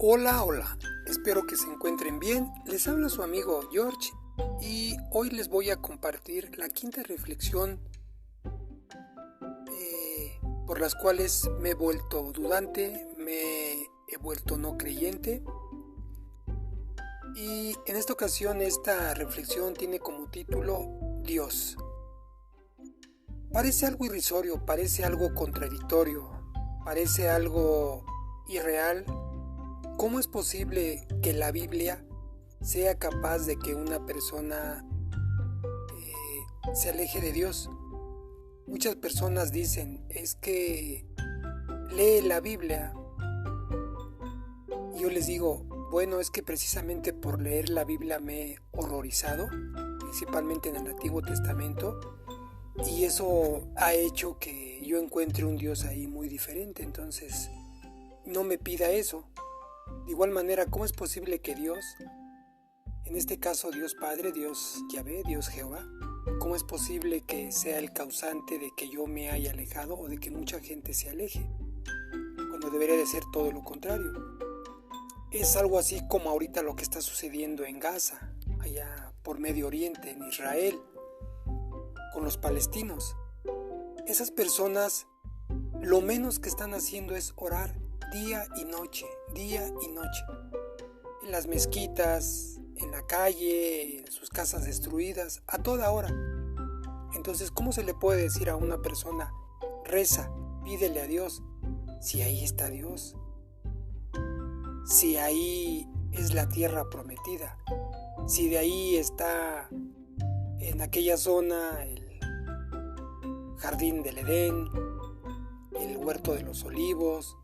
Hola, hola, espero que se encuentren bien. Les habla su amigo George y hoy les voy a compartir la quinta reflexión por las cuales me he vuelto dudante, me he vuelto no creyente. Y en esta ocasión esta reflexión tiene como título Dios. Parece algo irrisorio, parece algo contradictorio, parece algo irreal. ¿Cómo es posible que la Biblia sea capaz de que una persona se aleje de Dios? Muchas personas dicen, es que lee la Biblia. Y yo les digo, bueno, es que precisamente por leer la Biblia me he horrorizado, principalmente en el Antiguo Testamento, y eso ha hecho que yo encuentre un Dios ahí muy diferente. Entonces, no me pida eso. De igual manera, ¿cómo es posible que Dios, en este caso Dios Padre, Dios Yahvé, Dios Jehová, cómo es posible que sea el causante de que yo me haya alejado o de que mucha gente se aleje, cuando debería de ser todo lo contrario? Es algo así como ahorita lo que está sucediendo en Gaza, allá por Medio Oriente, en Israel, con los palestinos. Esas personas lo menos que están haciendo es orar día y noche, en las mezquitas, en la calle, en sus casas destruidas, a toda hora. Entonces, ¿cómo se le puede decir a una persona, reza, pídele a Dios, si ahí está Dios? Si ahí es la tierra prometida, si de ahí está en aquella zona el jardín del Edén, el huerto de los olivos,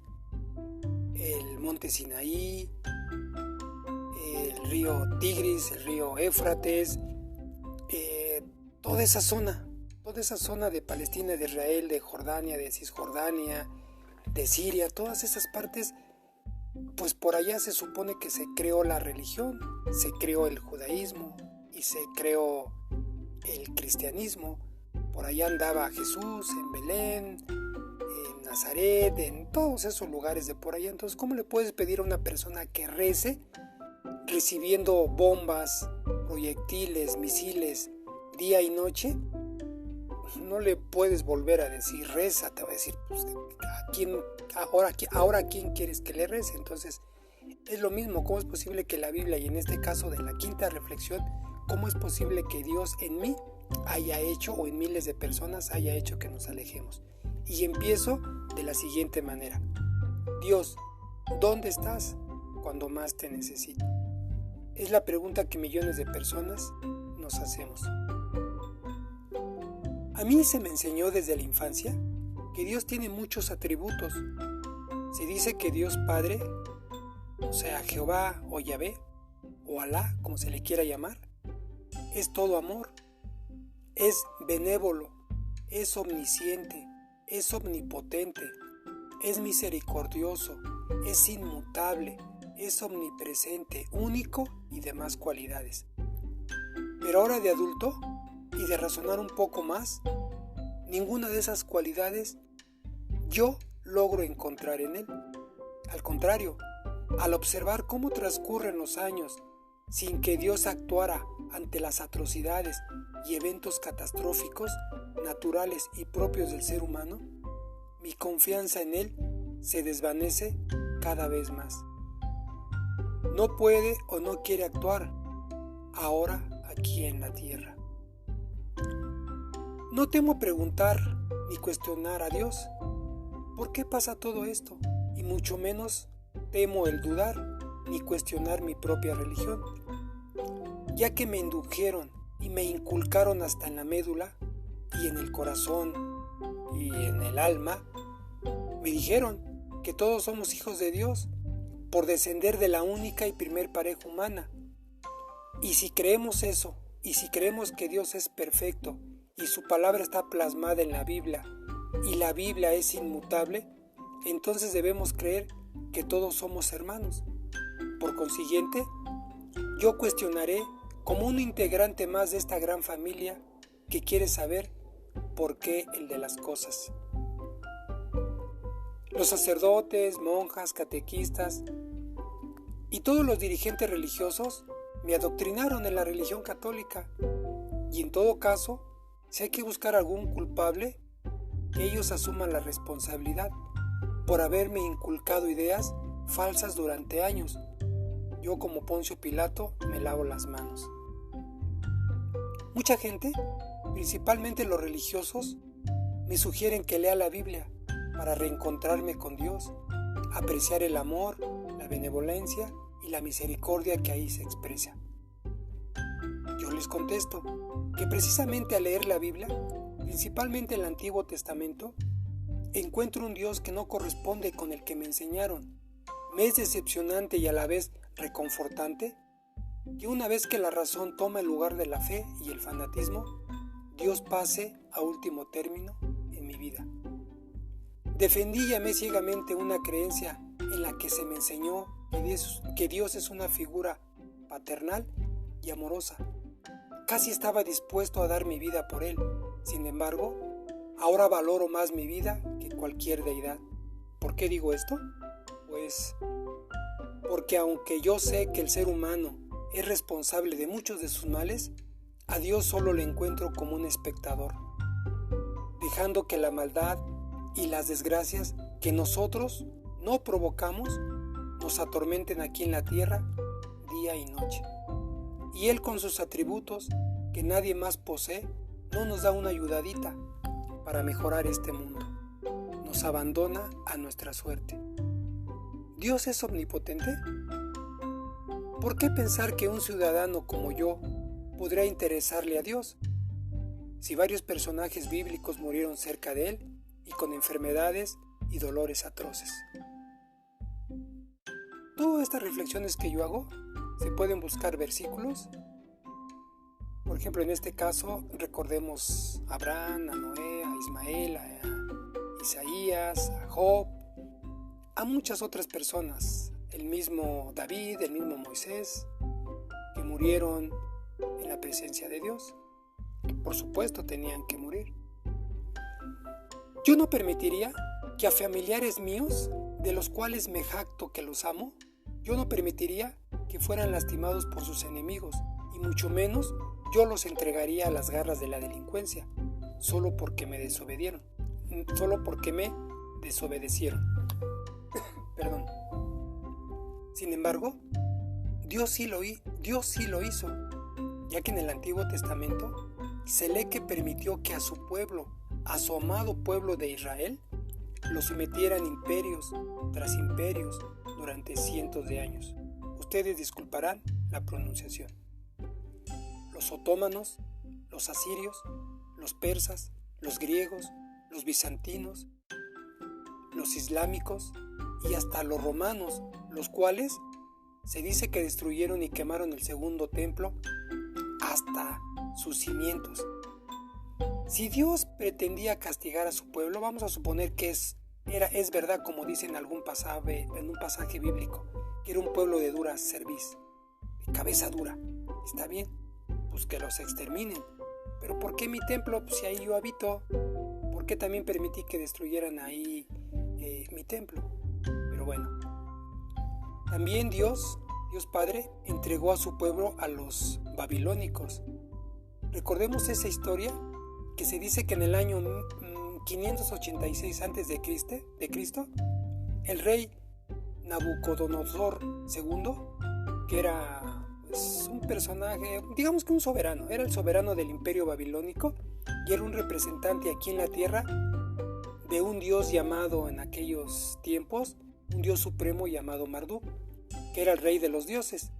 el monte Sinaí, el río Tigris, el río Éufrates, toda esa zona de Palestina, de Israel, de Jordania, de Cisjordania, de Siria, todas esas partes, pues por allá se supone que se creó la religión, se creó el judaísmo y se creó el cristianismo. Por allá andaba Jesús en Belén, en Nazaret, en todos esos lugares de por allá. Entonces, ¿cómo le puedes pedir a una persona que rece recibiendo bombas, proyectiles, misiles día y noche? No le puedes volver a decir reza, te va a decir, pues, ¿a quién quieres que le rece? Entonces, es lo mismo. ¿Cómo es posible que la Biblia, y en este caso de la quinta reflexión, cómo es posible que Dios en mí haya hecho, o en miles de personas haya hecho, que nos alejemos? Y empiezo de la siguiente manera: Dios, ¿dónde estás cuando más te necesito? Es la pregunta que millones de personas nos hacemos. A mí se me enseñó desde la infancia que Dios tiene muchos atributos. Se dice que Dios Padre, o sea, Jehová o Yahvé, o Alá, como se le quiera llamar, es todo amor, es benévolo, es omnisciente, es omnipotente, es misericordioso, es inmutable, es omnipresente, único y demás cualidades. Pero ahora de adulto, y de razonar un poco más, ninguna de esas cualidades yo logro encontrar en Él. Al contrario, al observar cómo transcurren los años sin que Dios actuara ante las atrocidades y eventos catastróficos, naturales y propios del ser humano, mi confianza en Él se desvanece cada vez más. No puede o no quiere actuar ahora aquí en la tierra. No temo preguntar ni cuestionar a Dios ¿por qué pasa todo esto? Y mucho menos temo el dudar ni cuestionar mi propia religión, ya que me indujeron y me inculcaron hasta en la médula y en el corazón y en el alma. Me dijeron que todos somos hijos de Dios por descender de la única y primer pareja humana. Y si creemos eso, y si creemos que Dios es perfecto y su palabra está plasmada en la Biblia y la Biblia es inmutable, entonces debemos creer que todos somos hermanos. Por consiguiente, yo cuestionaré como un integrante más de esta gran familia que quiere saber por qué el de las cosas. Los sacerdotes, monjas, catequistas, Y todos los dirigentes religiosos me adoctrinaron en la religión católica. Y en todo caso, si hay que buscar algún culpable, que ellos asuman la responsabilidad por haberme inculcado ideas falsas durante años. Yo, como Poncio Pilato, me lavo las manos. Mucha gente, principalmente los religiosos, me sugieren que lea la Biblia para reencontrarme con Dios, apreciar el amor, la benevolencia y la misericordia que ahí se expresa. Yo les contesto que precisamente al leer la Biblia, principalmente el Antiguo Testamento, encuentro un Dios que no corresponde con el que me enseñaron. Me es decepcionante y a la vez reconfortante que una vez que la razón toma el lugar de la fe y el fanatismo, Dios pase a último término en mi vida. Defendí y amé ciegamente una creencia en la que se me enseñó que Dios es una figura paternal y amorosa. Casi estaba dispuesto a dar mi vida por Él. Sin embargo, ahora valoro más mi vida que cualquier deidad. ¿Por qué digo esto? Pues porque aunque yo sé que el ser humano es responsable de muchos de sus males, a Dios solo le encuentro como un espectador, dejando que la maldad y las desgracias que nosotros no provocamos nos atormenten aquí en la tierra día y noche. Y Él, con sus atributos que nadie más posee, no nos da una ayudadita para mejorar este mundo. Nos abandona a nuestra suerte. ¿Dios es omnipotente? ¿Por qué pensar que un ciudadano como yo podría interesarle a Dios? Si varios personajes bíblicos murieron cerca de Él y con enfermedades y dolores atroces. Todas estas reflexiones que yo hago se pueden buscar versículos. Por ejemplo, en este caso, recordemos a Abraham, a Noé, a Ismael, a Isaías, a Job, a muchas otras personas, el mismo David, el mismo Moisés, que murieron en la presencia de Dios. Por supuesto, tenían que morir. Yo no permitiría que a familiares míos, de los cuales me jacto que los amo, yo no permitiría que fueran lastimados por sus enemigos, y mucho menos yo los entregaría a las garras de la delincuencia, solo porque me desobedecieron. Perdón. Sin embargo, Dios sí lo hizo, ya que en el Antiguo Testamento se lee que permitió que a su pueblo, a su amado pueblo de Israel, lo sometieran imperios tras imperios durante cientos de años. Ustedes disculparán la pronunciación. Los otomanos, los asirios, los persas, los griegos, los bizantinos, los islámicos y hasta los romanos, los cuales se dice que destruyeron y quemaron el segundo templo hasta sus cimientos. Si Dios pretendía castigar a su pueblo, vamos a suponer que es verdad, como dice en un pasaje bíblico, que era un pueblo de dura cerviz, de cabeza dura. Está bien, pues que los exterminen. Pero ¿por qué mi templo? Pues si ahí yo habito, ¿por qué también permití que destruyeran ahí mi templo? Pero bueno, también Dios Padre entregó a su pueblo a los babilónicos. Recordemos esa historia que se dice que en el año 586 a.C., el rey Nabucodonosor II, que era un personaje, digamos que un soberano, era el soberano del imperio babilónico y era un representante aquí en la tierra de un dios llamado en aquellos tiempos, un dios supremo llamado Marduk, que era el rey de los dioses,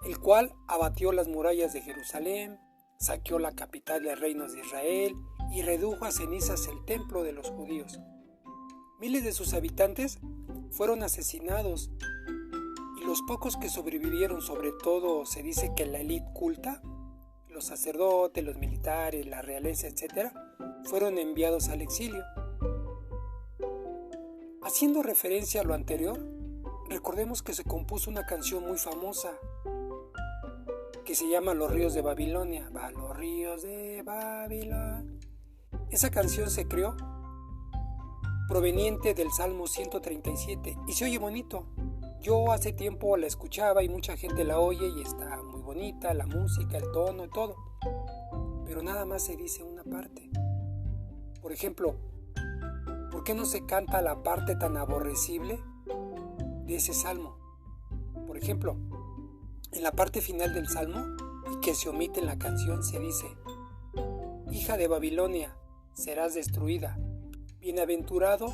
el cual abatió las murallas de Jerusalén, saqueó la capital de reinos de Israel y redujo a cenizas el templo de los judíos. Miles de sus habitantes fueron asesinados y los pocos que sobrevivieron, sobre todo se dice que la élite culta, los sacerdotes, los militares, la realeza, etc., fueron enviados al exilio. Haciendo referencia a lo anterior, recordemos que se compuso una canción muy famosa que se llama Los ríos de Babilonia. Va, los ríos de Babilonia. Esa canción se creó proveniente del Salmo 137 y se oye bonito. Yo hace tiempo la escuchaba y mucha gente la oye y está muy bonita, la música, el tono y todo. Pero nada más se dice una parte. Por ejemplo, ¿por qué no se canta la parte tan aborrecible de ese salmo? Por ejemplo, en la parte final del salmo, y que se omite en la canción, se dice: Hija de Babilonia, serás destruida. Bienaventurado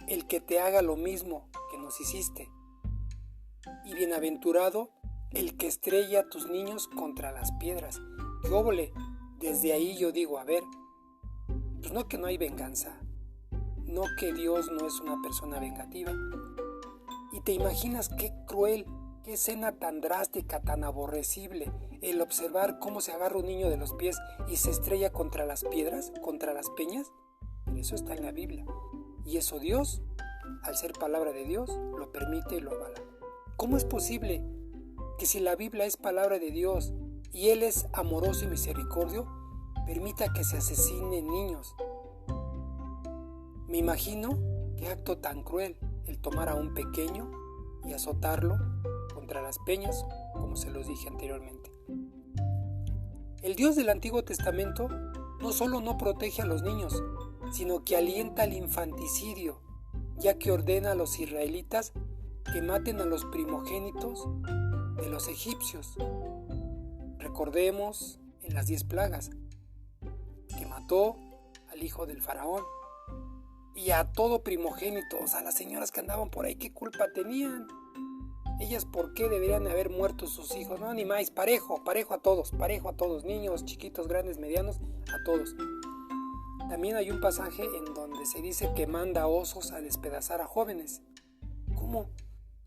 el que te haga lo mismo que nos hiciste. Y bienaventurado el que estrella a tus niños contra las piedras. ¡Qué óvole! Desde ahí yo digo, a ver, pues no que no hay venganza, no que Dios no es una persona vengativa. Y te imaginas qué cruel, qué escena tan drástica, tan aborrecible, el observar cómo se agarra un niño de los pies y se estrella contra las piedras, contra las peñas. Eso está en la Biblia. Y eso Dios, al ser palabra de Dios, lo permite y lo avala. ¿Cómo es posible que si la Biblia es palabra de Dios y Él es amoroso y misericordio, permita que se asesinen niños? Me imagino qué acto tan cruel el tomar a un pequeño y azotarlo contra las peñas, como se los dije anteriormente. El Dios del Antiguo Testamento no solo no protege a los niños, sino que alienta el infanticidio, ya que ordena a los israelitas que maten a los primogénitos de los egipcios. Recordemos en las 10 plagas, que mató al hijo del faraón y a todo primogénito. O sea, las señoras que andaban por ahí, ¿qué culpa tenían? Ellas, ¿por qué deberían haber muerto sus hijos? No, ni más, parejo a todos, niños, chiquitos, grandes, medianos, a todos. También hay un pasaje en donde se dice que manda osos a despedazar a jóvenes. ¿Cómo?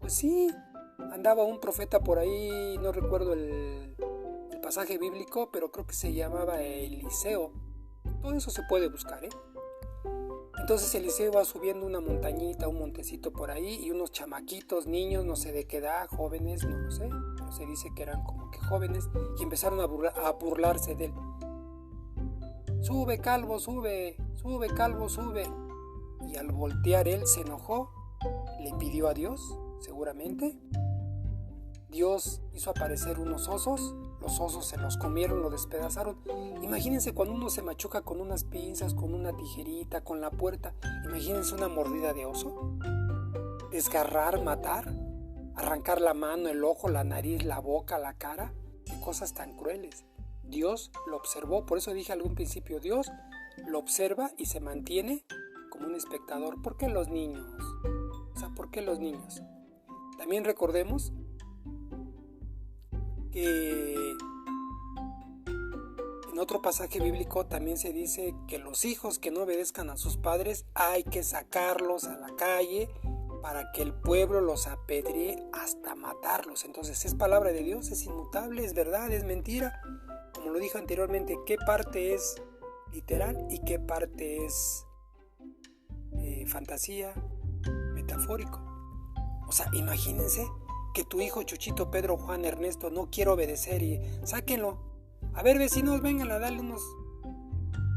Pues sí, andaba un profeta por ahí, no recuerdo el pasaje bíblico, pero creo que se llamaba Eliseo. Todo eso se puede buscar, ¿eh? Entonces Eliseo va subiendo una montañita, un montecito por ahí, y unos chamaquitos, niños, no sé de qué edad, jóvenes, no lo sé, pero se dice que eran como que jóvenes, y empezaron a burlarse de él. Sube, calvo, sube, calvo, sube. Y al voltear él se enojó, le pidió a Dios, seguramente. Dios hizo aparecer unos osos, los osos se los comieron, lo despedazaron. Imagínense cuando uno se machuca con unas pinzas, con una tijerita, con la puerta. Imagínense una mordida de oso. Desgarrar, matar, arrancar la mano, el ojo, la nariz, la boca, la cara. Qué cosas tan crueles. Dios lo observó, por eso dije al un principio, Dios lo observa y se mantiene como un espectador. ¿Por qué los niños? O sea, ¿por qué los niños? También recordemos que en otro pasaje bíblico también se dice que los hijos que no obedezcan a sus padres hay que sacarlos a la calle para que el pueblo los apedree hasta matarlos. Entonces, ¿es palabra de Dios? ¿Es inmutable? ¿Es verdad? ¿Es mentira? Como lo dije anteriormente, ¿qué parte es literal y qué parte es fantasía, metafórico? O sea, imagínense que tu hijo Chuchito, Pedro, Juan, Ernesto no quiere obedecer y sáquenlo. A ver, vecinos, vengan a darle unos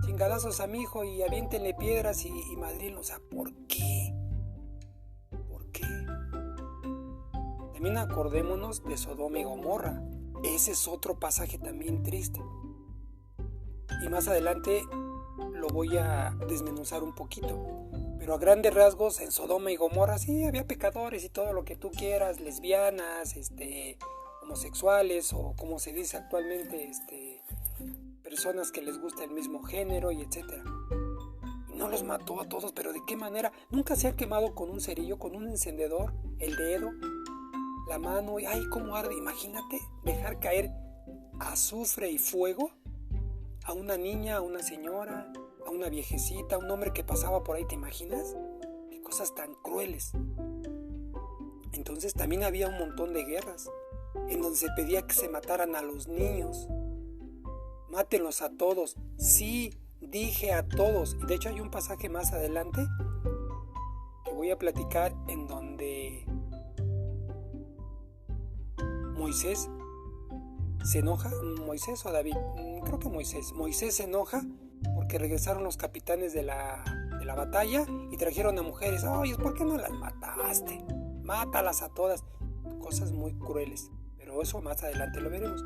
chingadazos a mi hijo y aviéntenle piedras y madrilo. O sea, ¿por qué? ¿Por qué? También acordémonos de Sodoma y Gomorra. Ese es otro pasaje también triste. Y más adelante lo voy a desmenuzar un poquito. Pero a grandes rasgos, en Sodoma y Gomorra sí había pecadores y todo lo que tú quieras, lesbianas, homosexuales o como se dice actualmente, personas que les gusta el mismo género y etcétera. Y no los mató a todos, pero ¿de qué manera? Nunca se ha quemado con un cerillo, con un encendedor, el dedo, la mano, y ¡ay, cómo arde! Imagínate dejar caer azufre y fuego a una niña, a una señora, a una viejecita, a un hombre que pasaba por ahí, ¿te imaginas? Qué cosas tan crueles. Entonces también había un montón de guerras en donde se pedía que se mataran a los niños. Mátenlos a todos. Sí, dije a todos. Y de hecho hay un pasaje más adelante que voy a platicar en donde Moisés se enoja. ¿Moisés o David? Creo que Moisés. Moisés se enoja porque regresaron los capitanes de la batalla y trajeron a mujeres. Oye, ¿por qué no las mataste? Mátalas a todas. cosas muy crueles, pero eso más adelante lo veremos.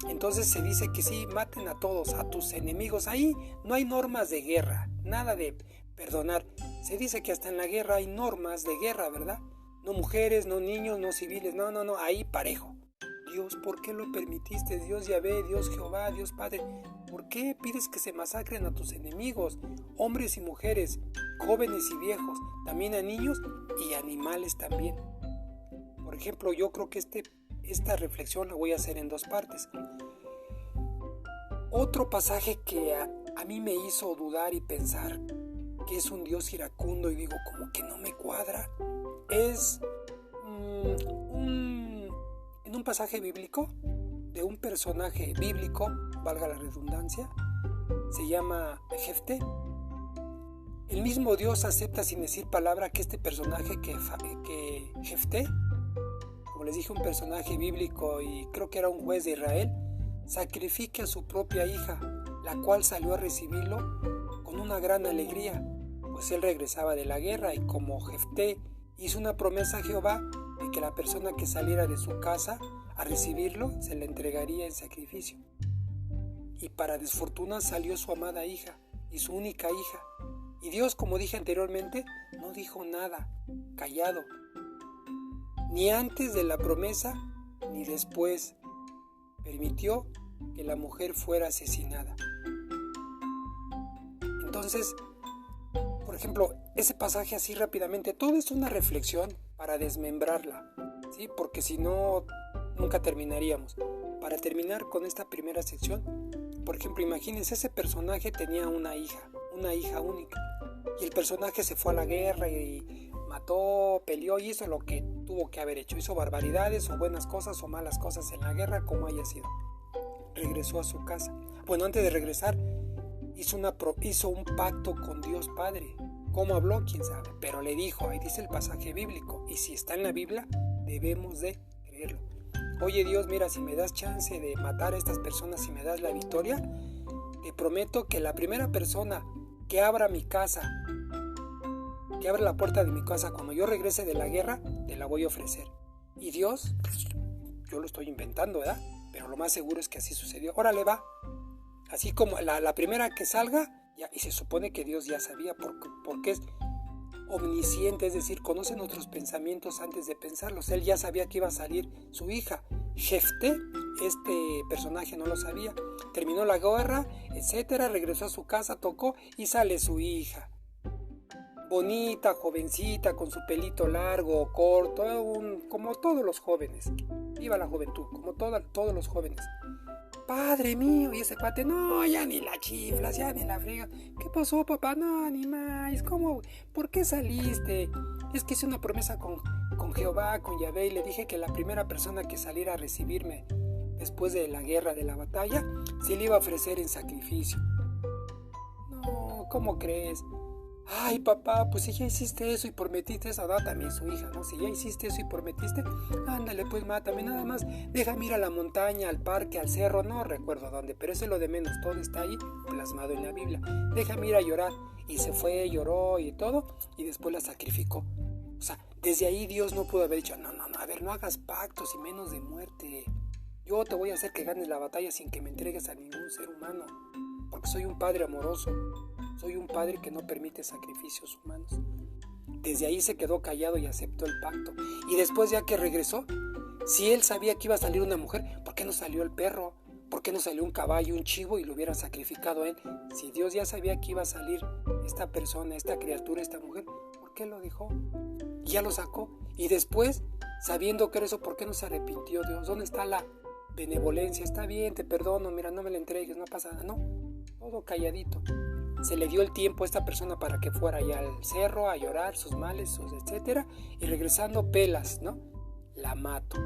Entonces se dice que sí, maten a todos, a tus enemigos. Ahí no hay normas de guerra, nada de perdonar. Se dice que hasta en la guerra hay normas de guerra, ¿verdad? No mujeres, no niños, no civiles, no, ahí parejo. Dios, ¿por qué lo permitiste? Dios Yahvé, Dios Jehová, Dios Padre, ¿por qué pides que se masacren a tus enemigos? Hombres y mujeres, jóvenes y viejos, también a niños y animales también. Por ejemplo, yo creo que esta reflexión la voy a hacer en dos partes. Otro pasaje que a mí me hizo dudar y pensar que es un Dios iracundo y digo como que no me cuadra, es en un pasaje bíblico de un personaje bíblico, valga la redundancia, se llama Jefté. El mismo Dios acepta sin decir palabra que este personaje, que Jefté, como les dije, un personaje bíblico y creo que era un juez de Israel, sacrifique a su propia hija, la cual salió a recibirlo con una gran alegría, pues él regresaba de la guerra y como Jefté hizo una promesa a Jehová de que la persona que saliera de su casa a recibirlo se le entregaría en sacrificio. Y para desfortuna salió su amada hija y su única hija. Y Dios, como dije anteriormente, no dijo nada, callado, ni antes de la promesa ni después. Permitió que la mujer fuera asesinada. Entonces, por ejemplo, ese pasaje así rápidamente, todo es una reflexión para desmembrarla, ¿sí? Porque si no, nunca terminaríamos. Para terminar con esta primera sección, por ejemplo, imagínense, ese personaje tenía una hija única, y el personaje se fue a la guerra y mató, peleó y hizo lo que tuvo que haber hecho, hizo barbaridades o buenas cosas o malas cosas en la guerra, como haya sido. Regresó a su casa. Bueno, antes de regresar, hizo un pacto con Dios Padre. ¿Cómo habló? ¿Quién sabe? Pero le dijo, ahí dice el pasaje bíblico, y si está en la Biblia, debemos de creerlo. Oye Dios, mira, si me das chance de matar a estas personas, si me das la victoria, te prometo que la primera persona que abra mi casa, que abra la puerta de mi casa cuando yo regrese de la guerra, te la voy a ofrecer. Y Dios, pues, yo lo estoy inventando, ¿verdad? Pero lo más seguro es que así sucedió. Órale, va. Así como la primera que salga, ya, y se supone que Dios ya sabía porque es omnisciente, es decir, conoce nuestros pensamientos antes de pensarlos. Él ya sabía que iba a salir su hija. Jefté, este personaje no lo sabía. Terminó la guerra, etcétera, regresó a su casa, tocó y sale su hija. Bonita, jovencita, con su pelito largo, corto, como todos los jóvenes. Viva la juventud, como todos los jóvenes. Padre mío, y ese cuate, no, ya ni la chiflas, ya ni la friega. ¿Qué pasó, papá? No, ni más. ¿Cómo? ¿Por qué saliste? Es que hice una promesa con Jehová, con Yahvé, y le dije que la primera persona que saliera a recibirme después de la guerra, de la batalla, se le iba a ofrecer en sacrificio. No, ¿cómo crees? Ay, papá, pues si ya hiciste eso y prometiste eso, da también su hija, ¿no? Si ya hiciste eso y prometiste, ándale, pues mátame, nada más, déjame ir a la montaña, al parque, al cerro, no recuerdo dónde, pero eso es lo de menos, todo está ahí plasmado en la Biblia. Déjame ir a llorar, y se fue, lloró y todo, y después la sacrificó. O sea, desde ahí Dios no pudo haber dicho, no, a ver, no hagas pactos y menos de muerte. Yo te voy a hacer que ganes la batalla sin que me entregues a ningún ser humano, porque soy un padre amoroso. Soy un padre que no permite sacrificios humanos. Desde ahí se quedó callado y aceptó el pacto. Y después, ya que regresó, si él sabía que iba a salir una mujer, ¿por qué no salió el perro? ¿Por qué no salió un caballo, un chivo y lo hubiera sacrificado a él? Si Dios ya sabía que iba a salir esta persona, esta criatura, esta mujer, ¿por qué lo dejó? Y ya lo sacó. Y después, sabiendo que era eso, ¿por qué no se arrepintió Dios? ¿Dónde está la benevolencia? Está bien, te perdono, mira, no me la entregues, no pasa nada. No, todo calladito. Se le dio el tiempo a esta persona para que fuera allá al cerro a llorar sus males, sus etcétera, y regresando pelas, ¿no? La mato.